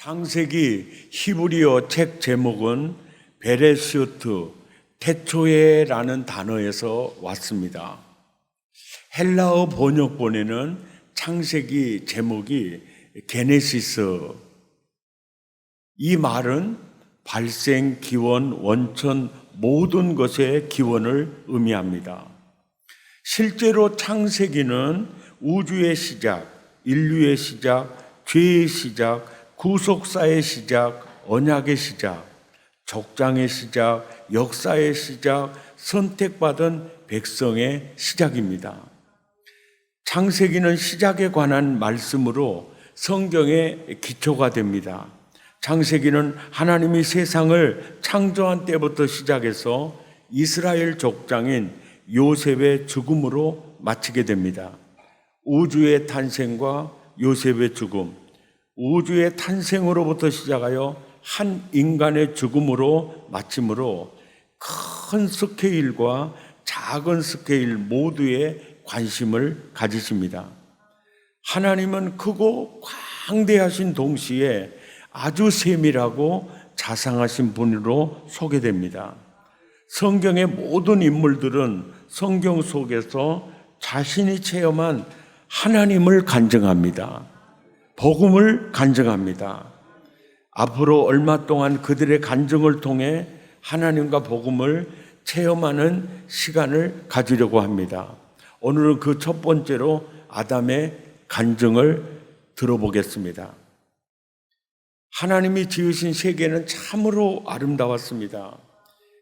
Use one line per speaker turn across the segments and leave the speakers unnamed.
창세기 히브리어 책 제목은 베레시트, 태초에라는 단어에서 왔습니다. 헬라어 번역본에는 창세기 제목이 게네시스. 이 말은 발생, 기원, 원천 모든 것의 기원을 의미합니다. 실제로 창세기는 우주의 시작, 인류의 시작, 죄의 시작, 구속사의 시작, 언약의 시작, 족장의 시작, 역사의 시작, 선택받은 백성의 시작입니다. 창세기는 시작에 관한 말씀으로 성경의 기초가 됩니다. 창세기는 하나님이 세상을 창조한 때부터 시작해서 이스라엘 족장인 요셉의 죽음으로 마치게 됩니다. 우주의 탄생과 요셉의 죽음, 우주의 탄생으로부터 시작하여 한 인간의 죽음으로 마침으로 큰 스케일과 작은 스케일 모두에 관심을 가지십니다. 하나님은 크고 광대하신 동시에 아주 세밀하고 자상하신 분으로 소개됩니다. 성경의 모든 인물들은 성경 속에서 자신이 체험한 하나님을 간증합니다. 복음을 간증합니다. 앞으로 얼마 동안 그들의 간증을 통해 하나님과 복음을 체험하는 시간을 가지려고 합니다. 오늘은 그 첫 번째로 아담의 간증을 들어보겠습니다. 하나님이 지으신 세계는 참으로 아름다웠습니다.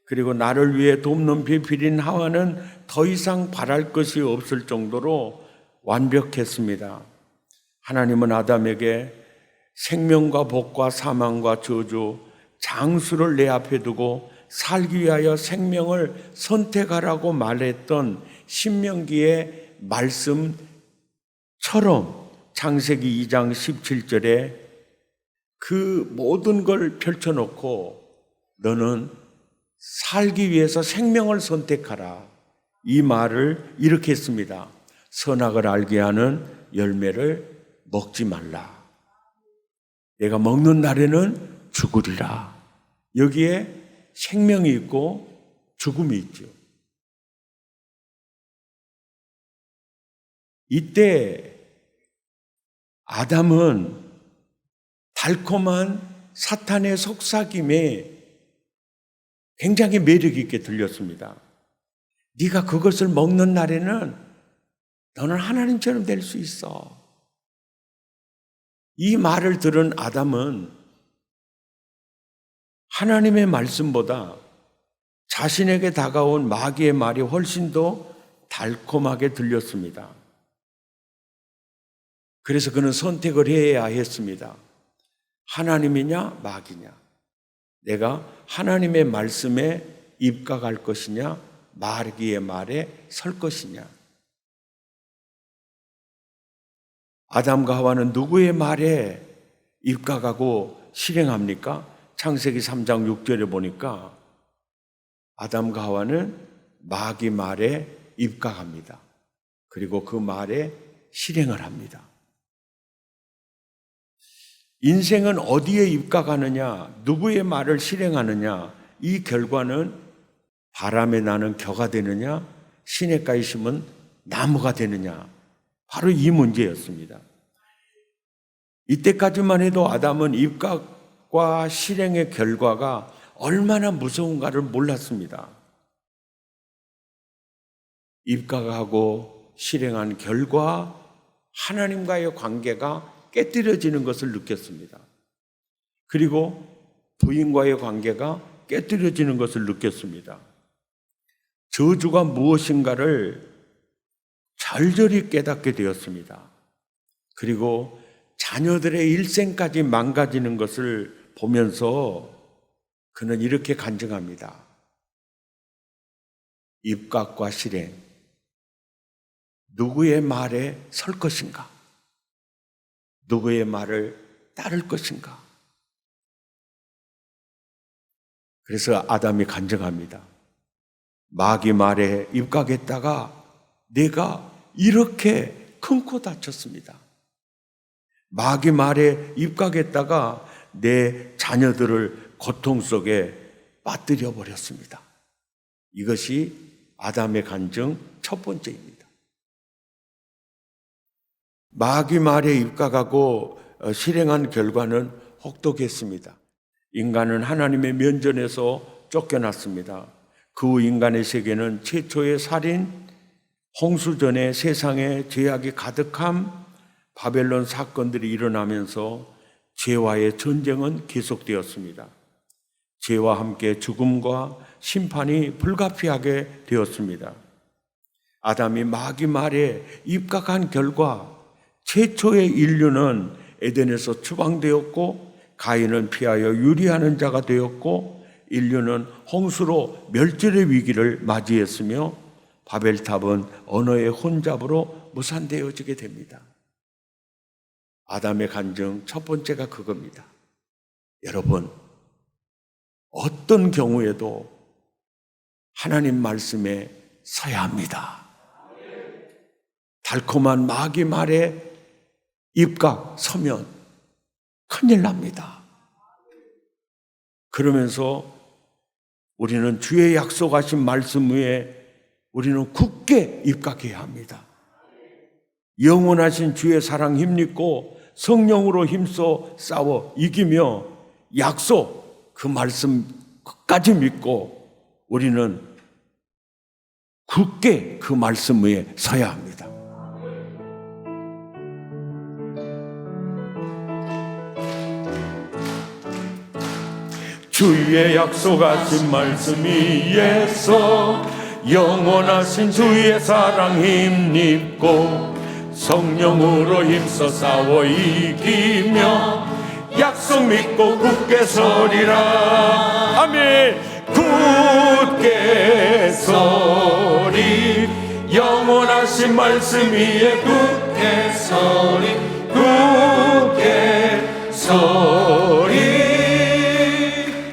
그리고 나를 위해 돕는 비필인 하와는 더 이상 바랄 것이 없을 정도로 완벽했습니다. 하나님은 아담에게 생명과 복과 사망과 저주, 장수를 내 앞에 두고 살기 위하여 생명을 선택하라고 말했던 신명기의 말씀처럼 창세기 2장 17절에 그 모든 걸 펼쳐놓고 너는 살기 위해서 생명을 선택하라. 이 말을 이렇게 했습니다. 선악을 알게 하는 열매를 먹지 말라. 내가 먹는 날에는 죽으리라. 여기에 생명이 있고 죽음이 있죠. 이때 아담은 달콤한 사탄의 속삭임에 굉장히 매력 있게 들렸습니다. 네가 그것을 먹는 날에는 너는 하나님처럼 될 수 있어. 이 말을 들은 아담은 하나님의 말씀보다 자신에게 다가온 마귀의 말이 훨씬 더 달콤하게 들렸습니다. 그래서 그는 선택을 해야 했습니다. 하나님이냐 마귀냐? 내가 하나님의 말씀에 입각할 것이냐 마귀의 말에 설 것이냐? 아담과 하와는 누구의 말에 입각하고 실행합니까? 창세기 3장 6절에 보니까 아담과 하와는 마귀 말에 입각합니다. 그리고 그 말에 실행을 합니다. 인생은 어디에 입각하느냐, 누구의 말을 실행하느냐, 이 결과는 바람에 나는 겨가 되느냐, 시냇가에 심은 나무가 되느냐, 바로 이 문제였습니다. 이때까지만 해도 아담은 입각과 실행의 결과가 얼마나 무서운가를 몰랐습니다. 입각하고 실행한 결과 하나님과의 관계가 깨뜨려지는 것을 느꼈습니다. 그리고 부인과의 관계가 깨뜨려지는 것을 느꼈습니다. 저주가 무엇인가를 절절히 깨닫게 되었습니다. 그리고 자녀들의 일생까지 망가지는 것을 보면서 그는 이렇게 간증합니다. 입각과 실행, 누구의 말에 설 것인가? 누구의 말을 따를 것인가? 그래서 아담이 간증합니다. 마귀 말에 입각했다가 내가 이렇게 큰 코 다쳤습니다. 마귀 말에 입각했다가 내 자녀들을 고통 속에 빠뜨려 버렸습니다. 이것이 아담의 간증 첫 번째입니다. 마귀 말에 입각하고 실행한 결과는 혹독했습니다. 인간은 하나님의 면전에서 쫓겨났습니다. 그 후 인간의 세계는 최초의 살인, 홍수전에 세상에 죄악이 가득함, 바벨론 사건들이 일어나면서 죄와의 전쟁은 계속되었습니다. 죄와 함께 죽음과 심판이 불가피하게 되었습니다. 아담이 마귀 말에 입각한 결과 최초의 인류는 에덴에서 추방되었고, 가인은 피하여 유리하는 자가 되었고, 인류는 홍수로 멸절의 위기를 맞이했으며 바벨탑은 언어의 혼잡으로 무산되어지게 됩니다. 아담의 간증 첫 번째가 그겁니다. 여러분, 어떤 경우에도 하나님 말씀에 서야 합니다. 달콤한 마귀 말에 입각 서면 큰일 납니다. 그러면서 우리는 주의 약속하신 말씀 위에 우리는 굳게 입각해야 합니다. 영원하신 주의 사랑 힘입고 성령으로 힘써 싸워 이기며 약속 그 말씀 끝까지 믿고 우리는 굳게 그 말씀 위에 서야 합니다. 주의 약속하신 말씀 위에서 영원하신 주의 사랑 힘입고 성령으로 힘써 싸워 이기며 약속 믿고 굳게 서리라. 아멘. 굳게 서리. 영원하신 말씀 위에 굳게 서리. 굳게 서리.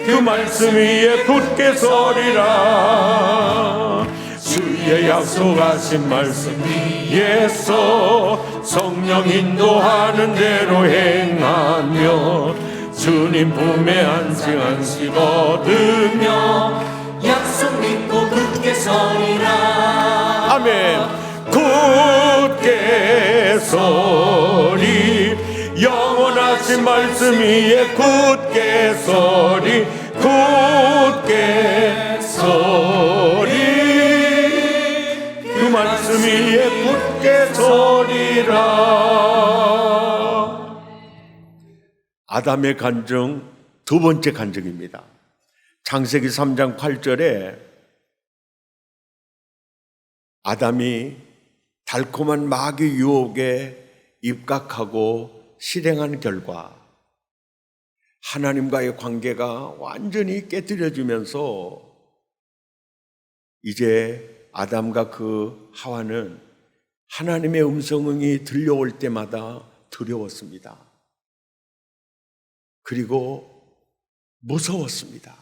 그 말씀 위에 굳게 서리라. 주의 약속하신 말씀 위에서 성령 인도하는 대로 행하며 주님 품에 안식 얻으며
약속 믿고 굳게 서리라.
아멘. 굳게 서리. 영원하신 말씀 위에 굳게 서리. 굳게 서리. 그 말씀 위에 굳게 서리라. 아담의 간증 두 번째 간증입니다. 창세기 3장 8절에 아담이 달콤한 마귀 유혹에 입각하고 실행한 결과 하나님과의 관계가 완전히 깨뜨려지면서 이제 아담과 그 하와는 하나님의 음성이 들려올 때마다 두려웠습니다. 그리고 무서웠습니다.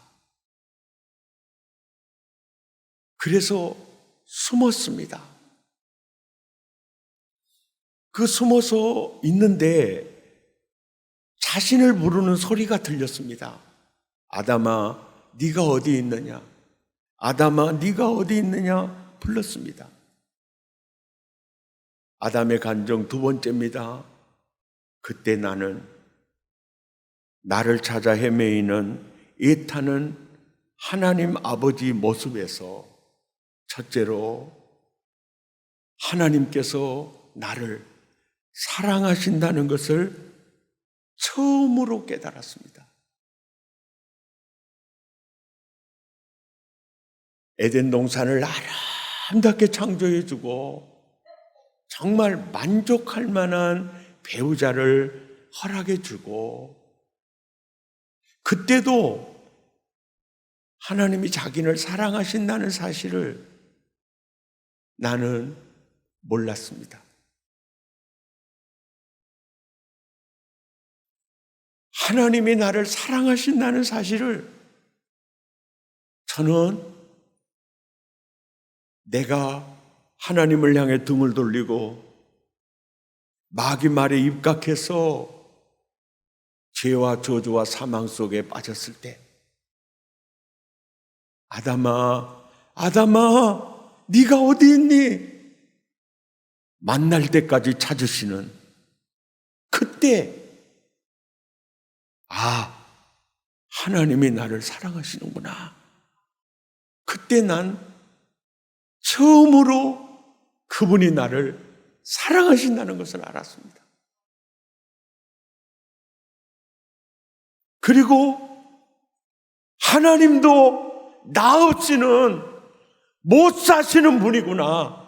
그래서 숨었습니다. 그 숨어서 있는데 자신을 부르는 소리가 들렸습니다. 아담아, 네가 어디 있느냐? 아담아, 네가 어디 있느냐? 불렀습니다. 아담의 간증 두 번째입니다. 그때 나는 나를 찾아 헤매이는 애타는 하나님 아버지 모습에서 첫째로 하나님께서 나를 사랑하신다는 것을 처음으로 깨달았습니다. 에덴 동산을 아름답게 창조해주고 정말 만족할 만한 배우자를 허락해주고 그때도 하나님이 자기를 사랑하신다는 사실을 나는 몰랐습니다. 하나님이 나를 사랑하신다는 사실을 저는 내가 하나님을 향해 등을 돌리고 마귀 말에 입각해서 죄와 저주와 사망 속에 빠졌을 때 아담아, 아담아, 네가 어디 있니? 만날 때까지 찾으시는 그때 아, 하나님이 나를 사랑하시는구나. 그때 난 처음으로 그분이 나를 사랑하신다는 것을 알았습니다. 그리고 하나님도 나 없이는 못 사시는 분이구나.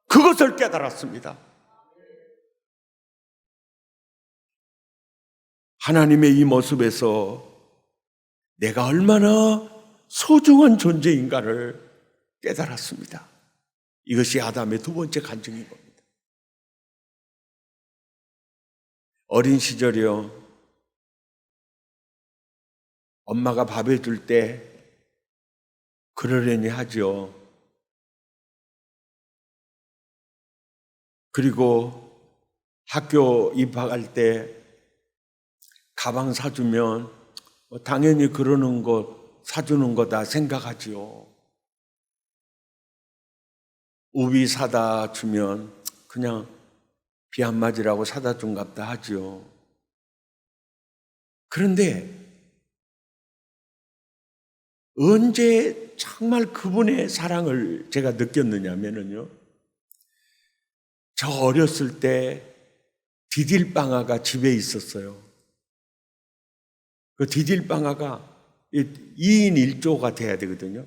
그것을 깨달았습니다. 하나님의 이 모습에서 내가 얼마나 소중한 존재인가를 깨달았습니다. 이것이 아담의 두 번째 간증인 겁니다. 어린 시절이요. 엄마가 밥 해줄 때 그러려니 하죠. 그리고 학교 입학할 때 가방 사주면 당연히 그러는 것, 사주는 거다 생각하지요. 우비 사다 주면 그냥 비 안 맞으라고 사다 준갑다 하지요. 그런데 언제 정말 그분의 사랑을 제가 느꼈느냐면요. 저 어렸을 때 디딜방아가 집에 있었어요. 그 디딜방아가 2인 1조가 돼야 되거든요.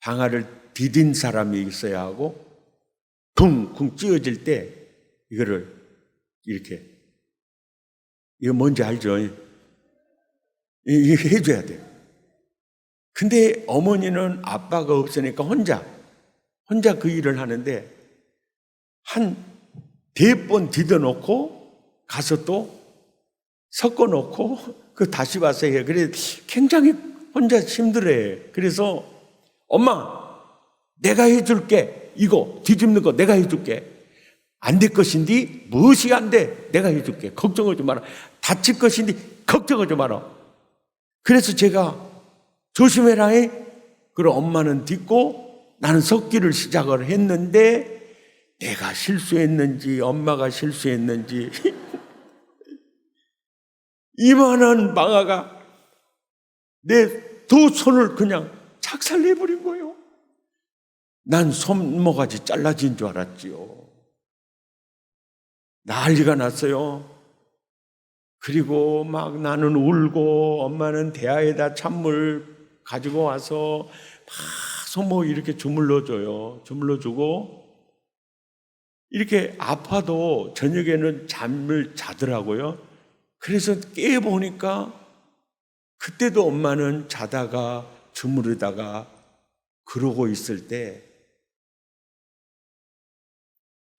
방아를 디딘 사람이 있어야 하고 쿵쿵 찧어질 때 이거를 이렇게, 이거 뭔지 알죠? 이렇게 해줘야 돼요. 근데 어머니는 아빠가 없으니까 혼자 그 일을 하는데 한 4번 디뎌놓고 가서 또 섞어놓고 그 다시 와서 해요. 그래 굉장히 혼자 힘들어해. 그래서 엄마 내가 해줄게. 이거 뒤집는 거 내가 해줄게. 안 될 것인데 무엇이 안 돼? 내가 해줄게. 걱정하지 마라. 다칠 것인데 걱정하지 마라. 그래서 제가 조심해라 해. 그럼 엄마는 딛고 나는 섞기를 시작을 했는데 내가 실수했는지 엄마가 실수했는지 이만한 방아가 내 두 손을 그냥 착살내버린 거예요. 난 손모가지 잘라진 줄 알았지요. 난리가 났어요. 그리고 막 나는 울고 엄마는 대야에다 찬물 가지고 와서 막 손목 이렇게 주물러줘요. 주물러주고 이렇게 아파도 저녁에는 잠을 자더라고요. 그래서 깨보니까 그때도 엄마는 자다가 주무르다가 그러고 있을 때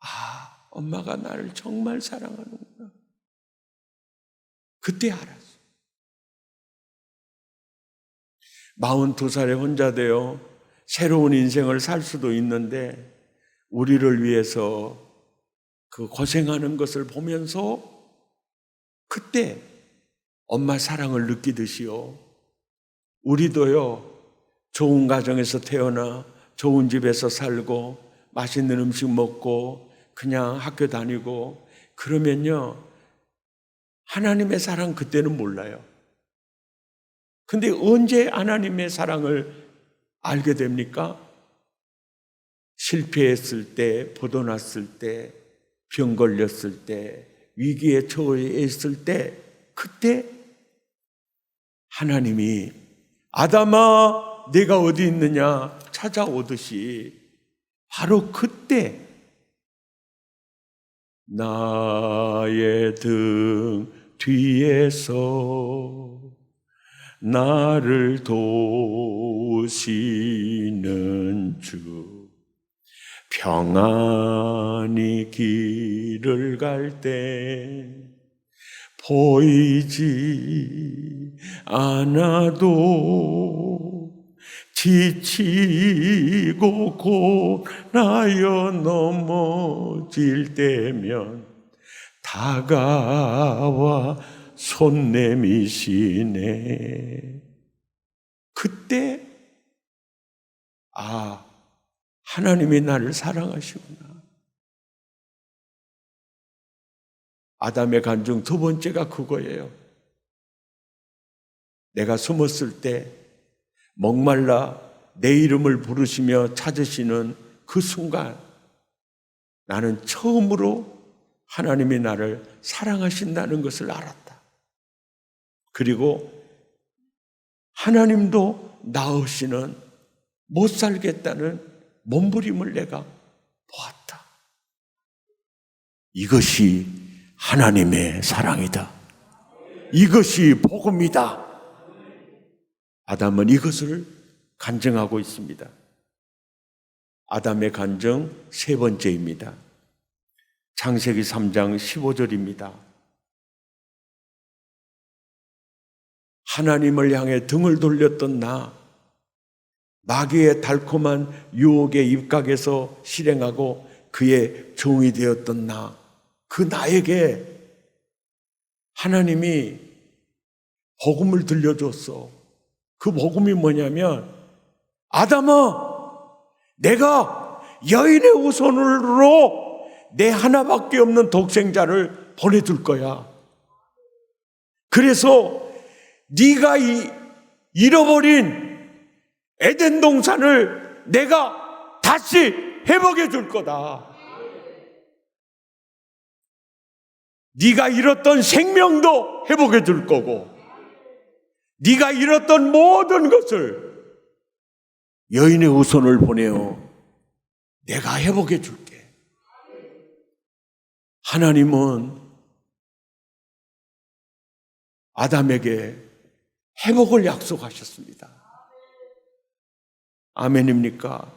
아, 엄마가 나를 정말 사랑하는구나. 그때 알았어. 42살에 혼자 되어 새로운 인생을 살 수도 있는데 우리를 위해서 그 고생하는 것을 보면서 그때 엄마 사랑을 느끼듯이요. 우리도요, 좋은 가정에서 태어나 좋은 집에서 살고 맛있는 음식 먹고 그냥 학교 다니고 그러면요, 하나님의 사랑 그때는 몰라요. 근데 언제 하나님의 사랑을 알게 됩니까? 실패했을 때, 포도났을 때, 병 걸렸을 때, 위기에 처해 있을 때, 그때 하나님이 아담아 네가 어디 있느냐 찾아오듯이 바로 그때 나의 등 뒤에서 나를 도우시는 주 평안히 길을 갈 때 보이지 않아도 지치고 고나여 넘어질 때면 다가와 손 내미시네. 그때 하나님이 나를 사랑하시구나. 아담의 간증 두 번째가 그거예요. 내가 숨었을 때 목말라 내 이름을 부르시며 찾으시는 그 순간 나는 처음으로 하나님이 나를 사랑하신다는 것을 알았다. 그리고 하나님도 나 없이는 못 살겠다는 몸부림을 내가 보았다. 이것이 하나님의 사랑이다. 이것이 복음이다. 아담은 이것을 간증하고 있습니다. 아담의 간증 세 번째입니다. 창세기 3장 15절입니다. 하나님을 향해 등을 돌렸던 나, 마귀의 달콤한 유혹의 입각에서 실행하고 그의 종이 되었던 나, 그 나에게 하나님이 복음을 들려줬어. 그 복음이 뭐냐면, 아담아, 내가 여인의 후손으로 내 하나밖에 없는 독생자를 보내줄 거야. 그래서 네가 잃어버린 에덴 동산을 내가 다시 회복해 줄 거다. 네가 잃었던 생명도 회복해 줄 거고, 네가 잃었던 모든 것을 여인의 후손을 보내어 내가 회복해 줄게. 하나님은 아담에게 회복을 약속하셨습니다. 아멘입니까?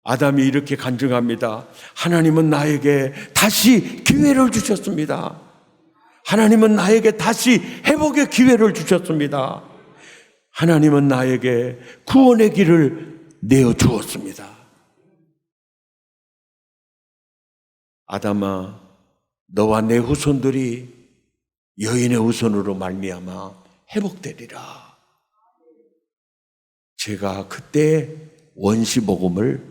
아담이 이렇게 간증합니다. 하나님은 나에게 다시 기회를 주셨습니다. 하나님은 나에게 다시 회복의 기회를 주셨습니다. 하나님은 나에게 구원의 길을 내어 주었습니다. 아담아, 너와 내 후손들이 여인의 후손으로 말미암아 회복되리라. 제가 그때 원시복음을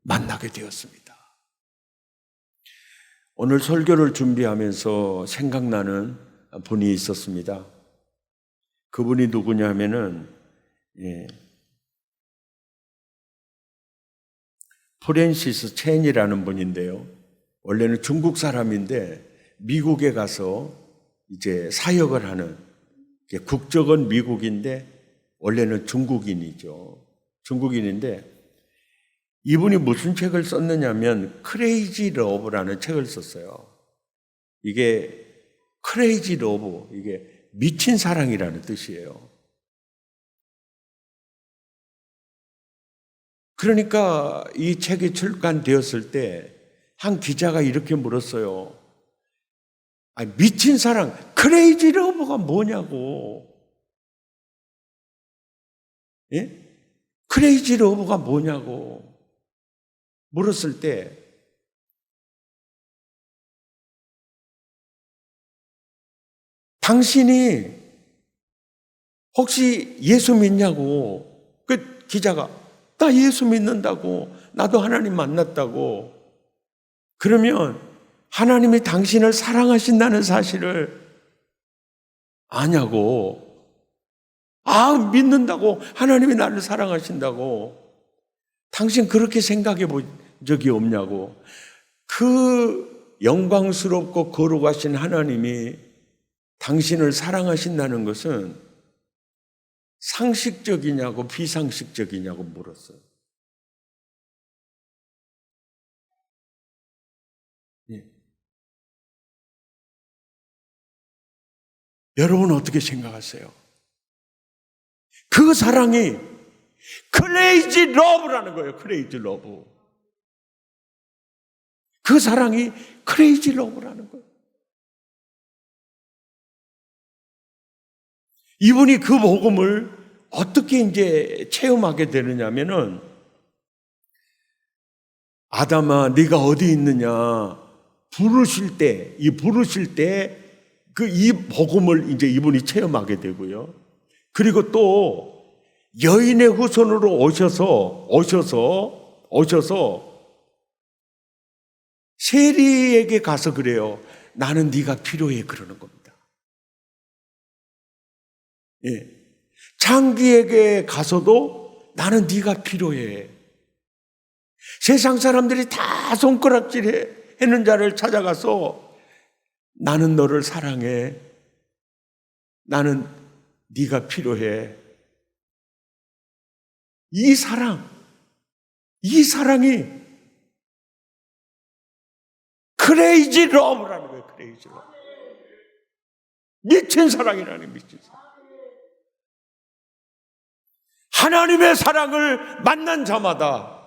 만나게 되었습니다. 오늘 설교를 준비하면서 생각나는 분이 있었습니다. 그분이 누구냐면은 프랜시스 첸이라는 분인데요. 원래는 중국 사람인데 미국에 가서 이제 사역을 하는, 국적은 미국인데 원래는 중국인이죠. 중국인인데 이분이 무슨 책을 썼느냐면 크레이지 러브라는 책을 썼어요. 이게 크레이지 러브, 이게 미친 사랑이라는 뜻이에요. 그러니까 이 책이 출간되었을 때 한 기자가 이렇게 물었어요. 미친 사랑, 크레이지 러브가 뭐냐고. 예? 크레이지 러브가 뭐냐고 물었을 때 당신이 혹시 예수 믿냐고. 그 기자가 나 예수 믿는다고, 나도 하나님 만났다고. 그러면 하나님이 당신을 사랑하신다는 사실을 아냐고. 믿는다고, 하나님이 나를 사랑하신다고. 당신 그렇게 생각해 본 적이 없냐고. 그 영광스럽고 거룩하신 하나님이 당신을 사랑하신다는 것은 상식적이냐고 비상식적이냐고 물었어요. 예. 여러분 어떻게 생각하세요? 그 사랑이 크레이지 러브라는 거예요. 크레이지 러브. 그 사랑이 크레이지 러브라는 거예요. 이분이 그 복음을 어떻게 이제 체험하게 되느냐면은, 아담아, 네가 어디 있느냐? 부르실 때, 이 복음을 이제 이분이 체험하게 되고요. 그리고 또 여인의 후손으로 오셔서 세리에게 가서 그래요. 나는 네가 필요해 그러는 겁니다. 예. 장기에게 가서도 나는 네가 필요해. 세상 사람들이 다 손가락질 하는 자를 찾아가서 나는 너를 사랑해. 나는 네가 필요해. 이 사랑이 크레이지 러브라는 거예요. 크레이지 러브. 미친 사랑이라는 미친 사랑. 하나님의 사랑을 만난 자마다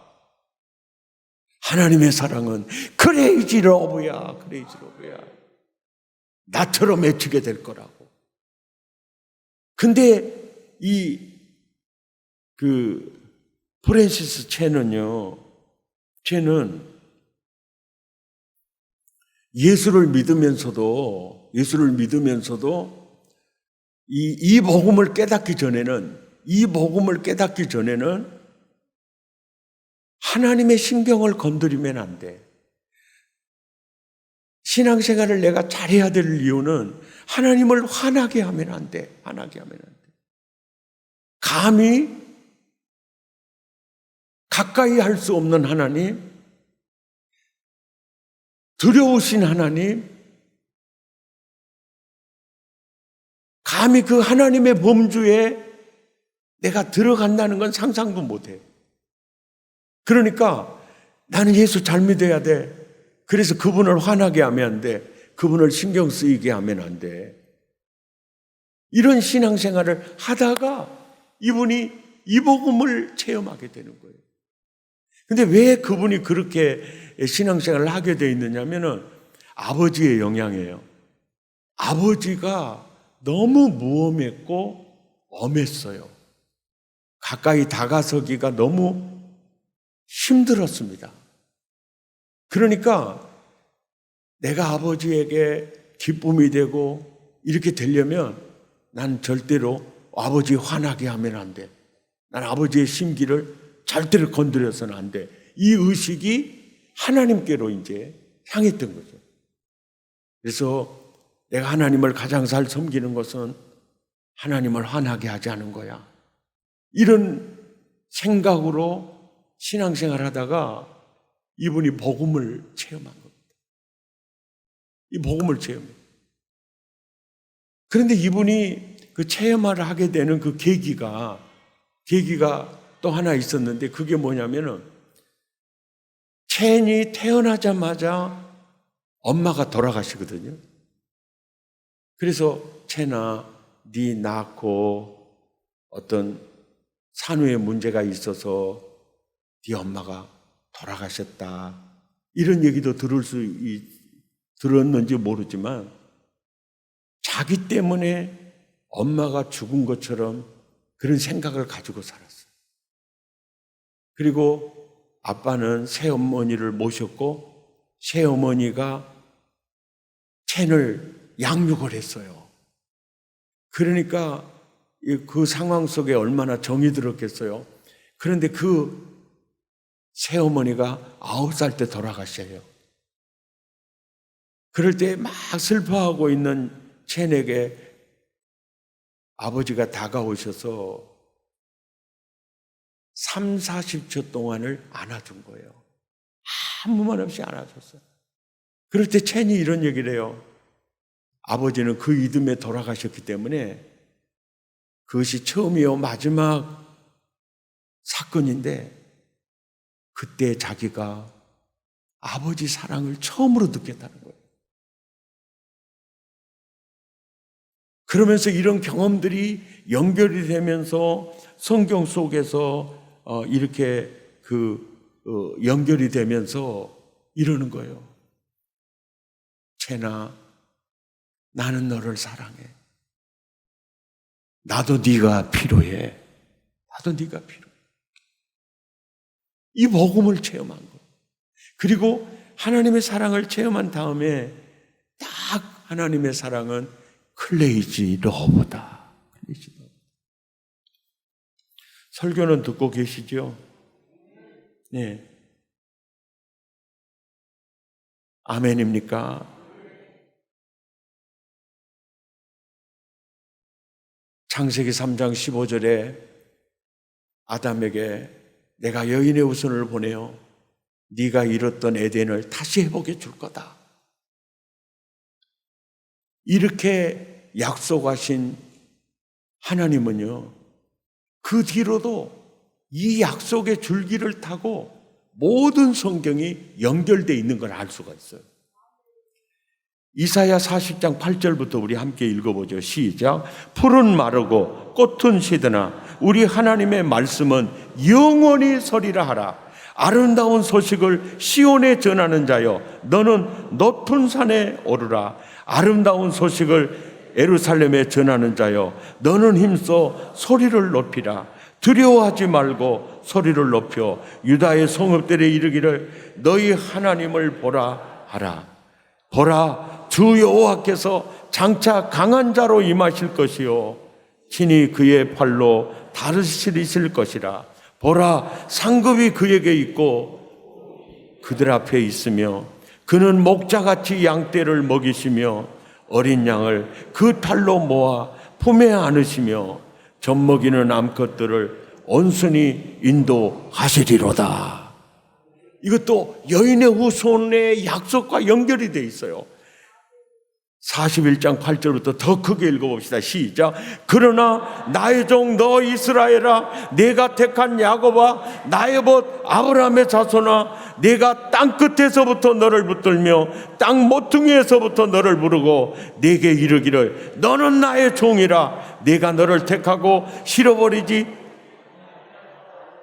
하나님의 사랑은 크레이지 러브야. 크레이지 러브야. 나처럼 애치게 될 거라고. 근데 프랜시스 첸은 예수를 믿으면서도 이 복음을 깨닫기 전에는 하나님의 신경을 건드리면 안 돼. 신앙생활을 내가 잘해야 될 이유는 하나님을 화나게 하면 안 돼. 감히 가까이 할 수 없는 하나님, 두려우신 하나님, 감히 그 하나님의 범주에 내가 들어간다는 건 상상도 못해. 그러니까 나는 예수 잘 믿어야 돼. 그래서 그분을 화나게 하면 안 돼. 그분을 신경 쓰이게 하면 안 돼. 이런 신앙생활을 하다가 이분이 이 복음을 체험하게 되는 거예요. 근데 왜 그분이 그렇게 신앙생활을 하게 돼 있느냐면은 아버지의 영향이에요. 아버지가 너무 무엄했고 엄했어요. 가까이 다가서기가 너무 힘들었습니다. 그러니까 내가 아버지에게 기쁨이 되고 이렇게 되려면 난 절대로 아버지 화나게 하면 안 돼. 난 아버지의 심기를 절대로 건드려서는 안 돼. 이 의식이 하나님께로 이제 향했던 거죠. 그래서 내가 하나님을 가장 잘 섬기는 것은 하나님을 화나게 하지 않은 거야. 이런 생각으로 신앙생활 하다가 이분이 복음을 체험한 겁니다. 이 복음을 체험해. 그런데 이분이 그 체험을 하게 되는 그 계기가 또 하나 있었는데 그게 뭐냐면은 첸이 태어나자마자 엄마가 돌아가시거든요. 그래서 첸아, 네 낳고 어떤 산후에 문제가 있어서 네 엄마가 돌아가셨다. 이런 얘기도 들었는지 모르지만 자기 때문에 엄마가 죽은 것처럼 그런 생각을 가지고 살았어요. 그리고 아빠는 새어머니를 모셨고 새어머니가 첸을 양육을 했어요. 그러니까 그 상황 속에 얼마나 정이 들었겠어요. 그런데 그 새어머니가 9살 때 돌아가셔요. 그럴 때 막 슬퍼하고 있는 첸에게 아버지가 다가오셔서 30-40초 동안을 안아준 거예요. 아무 말 없이 안아줬어요. 그럴 때 첸이 이런 얘기를 해요. 아버지는 그 이듬해 돌아가셨기 때문에 그것이 처음이요 마지막 사건인데 그때 자기가 아버지 사랑을 처음으로 느꼈다는 거예요. 그러면서 이런 경험들이 연결이 되면서 성경 속에서 이렇게 연결이 되면서 이러는 거예요. 첸아, 나는 너를 사랑해. 나도 네가 필요해. 이 복음을 체험한 거예요. 그리고 하나님의 사랑을 체험한 다음에 딱 하나님의 사랑은 클레이지 러브다. 클레이지 러브. 설교는 듣고 계시죠? 네. 아멘입니까? 창세기 3장 15절에 아담에게 내가 여인의 후손을 보내어 네가 잃었던 에덴을 다시 회복해 줄 거다. 이렇게 약속하신 하나님은요, 그 뒤로도 이 약속의 줄기를 타고 모든 성경이 연결되어 있는 걸 알 수가 있어요. 이사야 40장 8절부터 우리 함께 읽어보죠. 시작. 풀은 마르고 꽃은 시드나 우리 하나님의 말씀은 영원히 서리라 하라. 아름다운 소식을 시온에 전하는 자여 너는 높은 산에 오르라. 아름다운 소식을 예루살렘에 전하는 자여 너는 힘써 소리를 높이라. 두려워하지 말고 소리를 높여 유다의 성읍들에 이르기를 너희 하나님을 보라 하라. 보라, 주 여호와께서 장차 강한 자로 임하실 것이요 친히 그의 팔로 다스리실 것이라. 보라, 상급이 그에게 있고 그들 앞에 있으며 그는 목자같이 양떼를 먹이시며 어린 양을 그 탈로 모아 품에 안으시며 젖먹이는 암컷들을 온순히 인도하시리로다. 이것도 여인의 후손의 약속과 연결이 되어 있어요. 41장 8절부터 더 크게 읽어봅시다. 시작. 그러나 나의 종 너 이스라엘아, 내가 택한 야곱아, 나의 벗 아브라함의 자손아, 내가 땅 끝에서부터 너를 붙들며 땅 모퉁이에서부터 너를 부르고 내게 이르기를 너는 나의 종이라. 내가 너를 택하고 실어버리지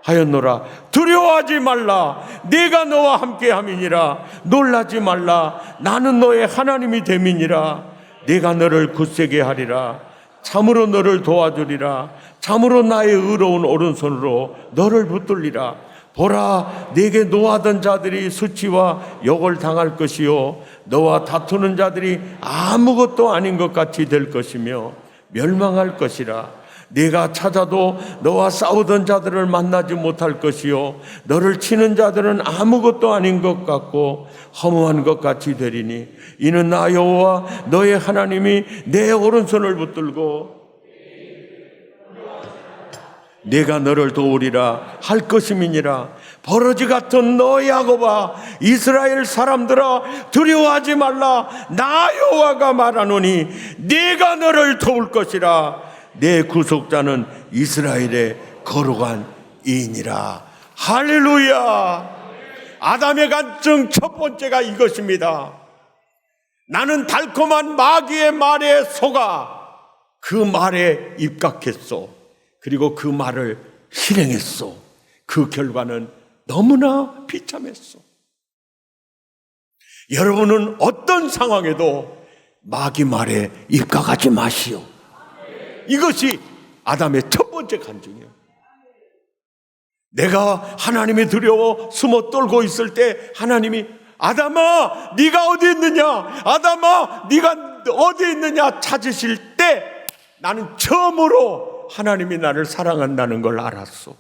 하였노라. 두려워하지 말라. 내가 너와 함께 함이니라. 놀라지 말라. 나는 너의 하나님이 됨이니라. 내가 너를 굳세게 하리라. 참으로 너를 도와주리라. 참으로 나의 의로운 오른손으로 너를 붙들리라. 보라, 내게 노하던 자들이 수치와 욕을 당할 것이요 너와 다투는 자들이 아무것도 아닌 것 같이 될 것이며 멸망할 것이라. 내가 찾아도 너와 싸우던 자들을 만나지 못할 것이요 너를 치는 자들은 아무것도 아닌 것 같고 허무한 것 같이 되리니 이는 나 여호와 너의 하나님이 내 오른손을 붙들고 내가 너를 도우리라 할 것임이니라. 버러지 같은 너 야곱아, 이스라엘 사람들아, 두려워하지 말라. 나 여호와가 말하노니 내가 너를 도울 것이라. 내 구속자는 이스라엘의 거룩한 이인이라. 할렐루야. 아담의 간증 첫 번째가 이것입니다. 나는 달콤한 마귀의 말에 속아 그 말에 입각했소. 그리고 그 말을 실행했소. 그 결과는 너무나 비참했소. 여러분은 어떤 상황에도 마귀 말에 입각하지 마시오. 이것이 아담의 첫 번째 간증이에요. 내가 하나님이 두려워 숨어 떨고 있을 때 하나님이 아담아 네가 어디 있느냐, 아담아 네가 어디 있느냐 찾으실 때 나는 처음으로 하나님이 나를 사랑한다는 걸 알았어.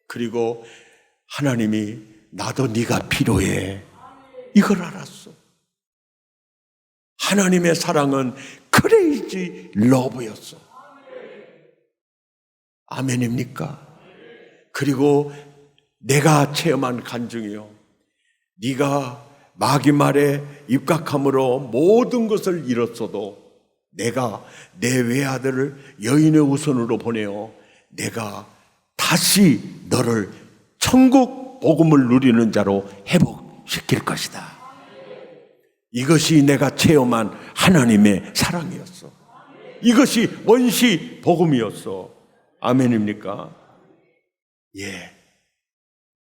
그리고 하나님이 나도 네가 필요해 이걸 알았어. 하나님의 사랑은 크레이지 러브였어. 아멘입니까? 그리고 내가 체험한 간증이요, 네가 마귀 말에 입각함으로 모든 것을 잃었어도 내가 내 외아들을 여인의 후손으로 보내어 내가 다시 너를 천국 복음을 누리는 자로 회복시킬 것이다. 이것이 내가 체험한 하나님의 사랑이었어. 이것이 원시 복음이었어. 아멘입니까? 예,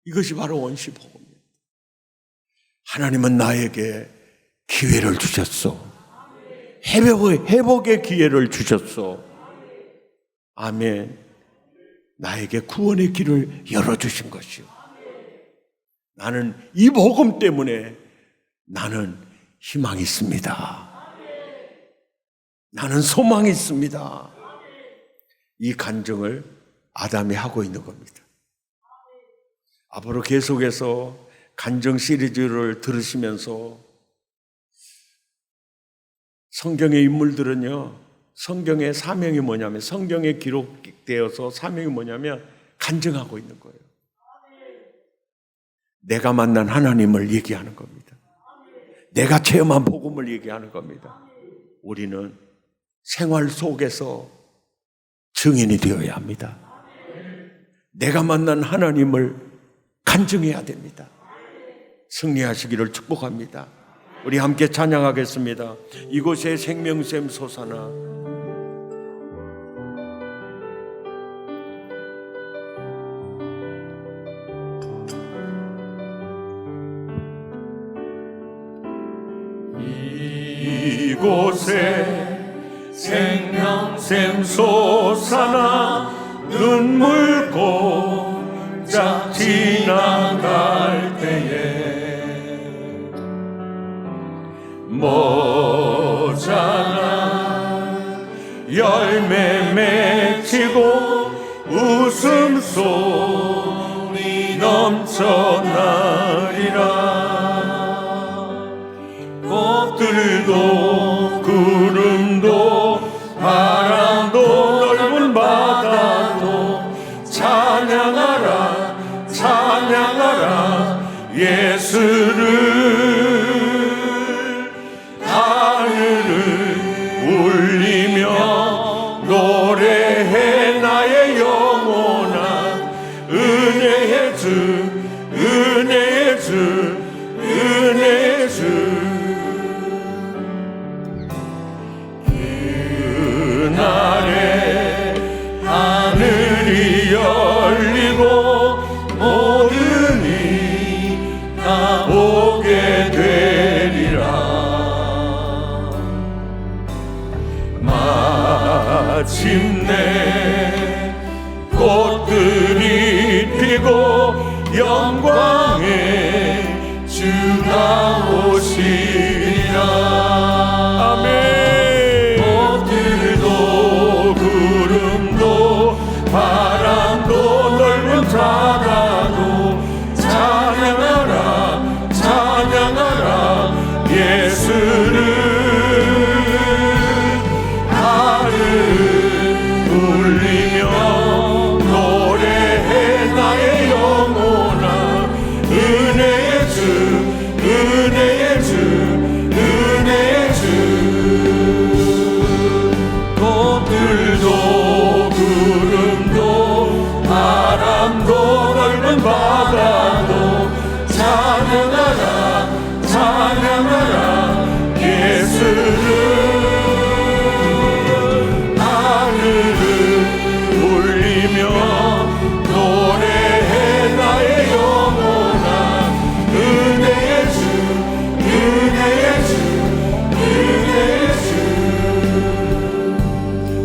이것이 바로 원시 복음이에요. 하나님은 나에게 기회를 주셨어. 회복의 기회를 주셨어. 아멘. 나에게 구원의 길을 열어주신 것이요. 나는 이 복음 때문에 나는 희망이 있습니다. 나는 소망이 있습니다. 이 간증을 아담이 하고 있는 겁니다. 앞으로 계속해서 간증 시리즈를 들으시면서 성경의 인물들은요, 성경의 사명이 뭐냐면, 성경에 기록되어서 사명이 뭐냐면 간증하고 있는 거예요. 내가 만난 하나님을 얘기하는 겁니다. 내가 체험한 복음을 얘기하는 겁니다. 우리는 생활 속에서 증인이 되어야 합니다. 내가 만난 하나님을 간증해야 됩니다. 승리하시기를 축복합니다. 우리 함께 찬양하겠습니다. 이곳에 생명샘 솟아나. 이곳에 생명샘 솟아나 눈물 꼼짝 지나갈 때에 모자라 열매 맺히고 웃음소리 넘쳐나리라. 꽃들도 구름도 바람도 넓은 바다도 찬양하라 찬양하라 예수를. 하늘을 울리며 노래해 나의 영혼아. 은혜의 주 은혜의 주 은혜의 주. 그날에 하늘이 열리고 모든 이 다 보게 되리라. 마침내 꽃들이 피고 영광의 주가 오시리라. 아멘. 꽃들도 구름도 바람도 넓은 바다도 찬양하라 찬양하라 예수를. 울리며 노래해 나의 영혼아. 은혜의 주 은혜의 주 은혜의 주. 꽃들도 구름도 바람도 넓은 바다도 찬양하라 찬양하라 예수를. 노래해 나의 영혼아. 은혜의 주 은혜의 주 은혜의 주.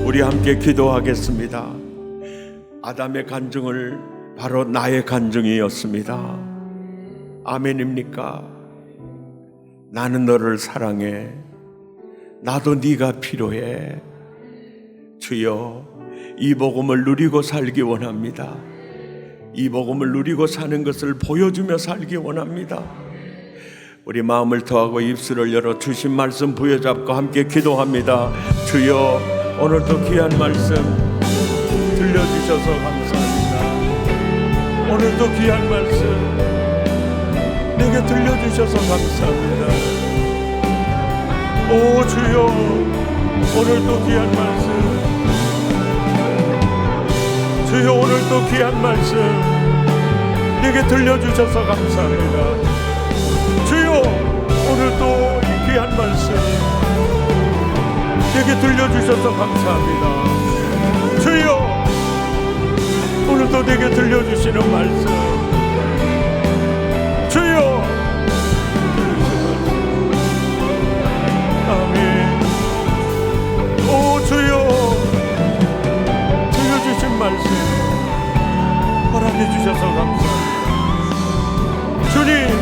우리 함께 기도하겠습니다. 아담의 간증을 바로 나의 간증이었습니다. 아멘입니까? 나는 너를 사랑해. 나도 네가 필요해. 주여, 이 복음을 누리고 살기 원합니다. 이 복음을 누리고 사는 것을 보여주며 살기 원합니다. 우리 마음을 더하고 입술을 열어 주신 말씀 부여잡고 함께 기도합니다. 주여, 오늘도 귀한 말씀 들려주셔서 감사합니다. 오늘도 귀한 말씀 내게 들려주셔서 감사합니다. 오 주여, 오늘도 귀한 말씀, 주여 오늘도 귀한 말씀 내게 들려주셔서 감사합니다. 주여 오늘도 이 귀한 말씀 내게 들려주셔서 감사합니다. 주여 오늘도 내게 들려주시는 말씀, 주여 아멘. 오 주여 주신 말씀 허락해 주셔서 감사합니다. 주 주님